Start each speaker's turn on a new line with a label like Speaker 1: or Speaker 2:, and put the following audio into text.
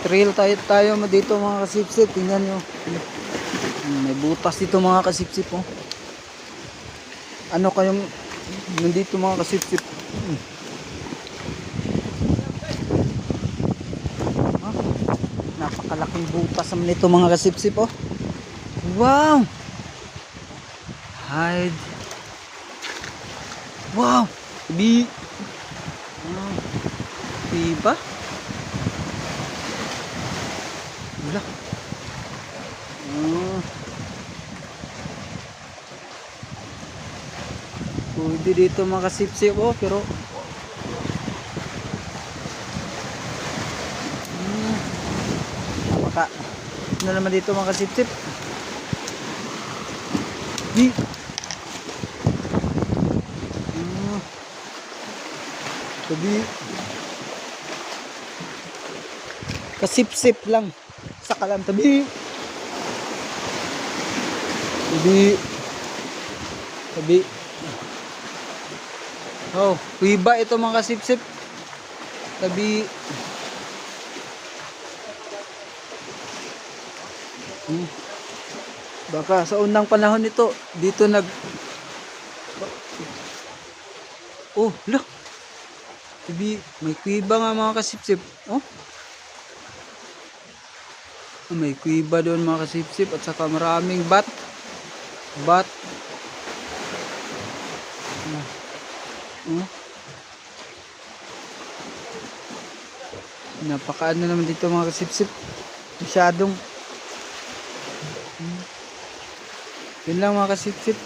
Speaker 1: Trail tayo dito mga kasipsip. Tingnan nyo. May butas dito mga kasipsip. Oh. Ano kayong nandito mga kasipsip? Ah, napakalaking butas naman ito mga kasipsip. Oh. Wow! Hide. Wow! Di. Diba? Wala. Pwede dito mga kasipsip. Oh, pero maka ano naman dito mga kasipsip? Di. Sabi kasipsip lang sa kalam tabi. Oh, kuiba ito mga kasipsip. Tabi. Baka sa unang panahon nito dito nag oh, look. Tabi, may kuiba nga mga kasipsip. Oh. May kuiba doon mga kasipsip at saka maraming bat. Napakaano naman dito mga kasipsip. Masyadong yun lang mga kasipsip.